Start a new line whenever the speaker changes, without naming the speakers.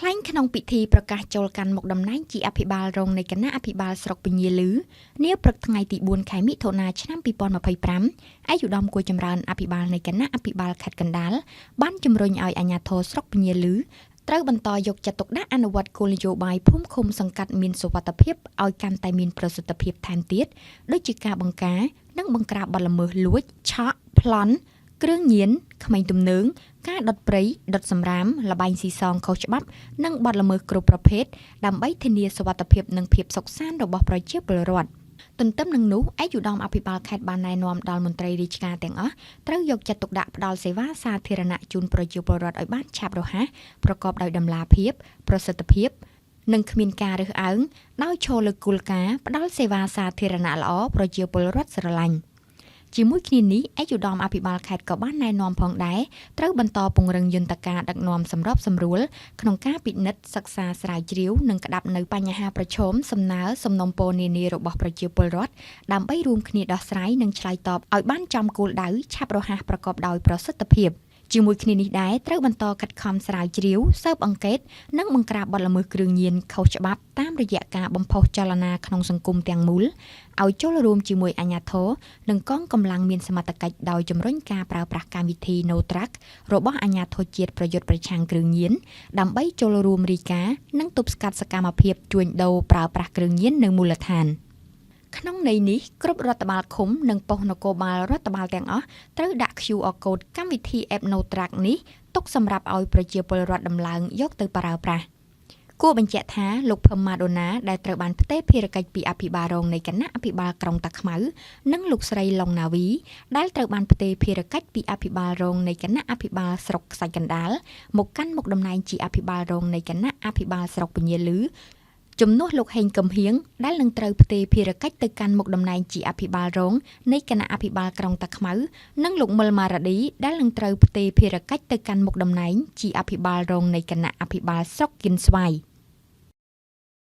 ខ្លែងក្នុងពិធីប្រកាសចូលកាន់មុខតំណែងជាអភិបាលរងនៃគណៈអភិបាលស្រុកពញាលឺនាព្រឹកថ្ងៃទី4ខែមិថុនាឆ្នាំ2025ឯកឧត្តមគួរចម្រើនអភិបាលនៃគណៈអភិបាលខេត្តកណ្ដាលបានជំរុញឲ្យអាជ្ញាធរស្រុកពញាលឺត្រូវបន្តយកចិត្តទុកដាក់អនុវត្តគោលនយោបាយភូមិឃុំសង្កាត់មានសុវត្ថិភាពឲ្យកាន់តែមានប្រសិទ្ធភាពថែមទៀតដូចជាការបង្ការនិងបង្ក្រាបបទល្មើសលួចឆក់ប្លន់គ្រឿងញៀនក្មេងទំនើងការដុតព្រៃដុតសម្រាមល្បែងស៊ីសងខុសច្បាប់និងបទល្មើសគ្រប់ប្រភេទដើម្បីធានាសុវត្ថិភាពនិងភាពសុខសាន្តរបស់ប្រជាពលរដ្ឋទន្ទឹមនឹងនោះឯកឧត្តមអភិបាលខេត្តបានណែនាំដល់មន្ត្រីរាជការទាំងអស់ត្រូវយកចិត្តទុកដាក់ផ្ដល់សេវាសាធារណៈជូនប្រជាពលរដ្ឋឲ្យបានឆាប់រហ័សប្រកបដោយតម្លាភាពប្រសិទ្ធភាពនិងគ្មានការរើសអើងដោយឈលលើគោលការណ៍ផ្ដល់សេវាសាធារណៈល្អប្រជាពលរដ្ឋស្រឡាញ់ជាមួយគ្នានេះឯកឧត្តមអភិបាលខេត្តក៏បានណែនាំផងដែរត្រូវបន្តពង្រឹងយន្តការដឹកនាំសម្របសម្រួលក្នុងការពិនិត្យសិក្សាស្រាវជ្រាវនិងក្តាប់នៅបញ្ហាប្រឈមសំណើសំណុំពរនានារបស់ប្រជាពលរដ្ឋដើម្បីរួមគ្នាដោះស្រាយនិងឆ្លើយតបឲ្យបានចំគោលដៅឆាប់រហ័សប្រកបដោយប្រសិទ្ធភាពជាមួយគ្នានេះដែរត្រូវបន្តខិតខំស្រាវជ្រាវស៊ើបអង្កេតនិងបង្ក្រាបបទល្មើសគ្រឿងញៀនខុសច្បាប់តាមរយៈការបំផុសចលនាក្នុងសង្គមទាំងមូលឲ្យចូលរួមជាមួយអាជ្ញាធរនិងកងកម្លាំងមានសមត្ថកិច្ចដោយជំរុញការប្រើប្រាស់កម្មវិធី No Track របស់អាជ្ញាធរជាតិប្រយុទ្ធប្រឆាំងគ្រឿងញៀនដើម្បីចូលរួមរាយការណ៍និងទប់ស្កាត់សកម្មភាពជួញដូរប្រើប្រាស់គ្រឿងញៀននៅមូលដ្ឋានក្នុងន័យនេះគ្រប់រដ្ឋបាលឃុំនិងប៉ុស្តិ៍នគរបាលរដ្ឋបាលទាំងអស់ត្រូវដាក់ QR Code កម្មវិធី App No Track នេះទុកសម្រាប់ឲ្យប្រជាពលរដ្ឋដំឡើងយកទៅប្រើប្រាស់គួរបញ្ជាក់ថាលោកភឹមម៉ាដូណាដែលត្រូវបានផ្ទេរភារកិច្ចពីអភិបាលរងនៃគណៈអភិបាលក្រុងតាខ្មៅនិងលោកស្រីឡុងណាវីដែលត្រូវបានផ្ទេរភារកិច្ចពីអភិបាលរងនៃគណៈអភិបាលស្រុកខ្សាច់កណ្ដាលមកកាន់មុខតំណែងជាអភិបាលរងនៃគណៈអភិបាលស្រុកពញាលឺជំនួសលោកហេងកំហៀងដែលនឹងត្រូវផ្ទេរភារកិច្ចទៅកាន់មុខតំណែងជាអភិបាលរងនៃគណៈអភិបាលក្រុងតាខ្មៅនិងលោកមុលម៉ារ៉ាឌីដែលនឹងត្រូវផ្ទេរភារកិច្ចទៅកាន់មុខតំណែងជាអភិបាលរងនៃគណៈអភិបាលស្រុកគៀនស្វាយ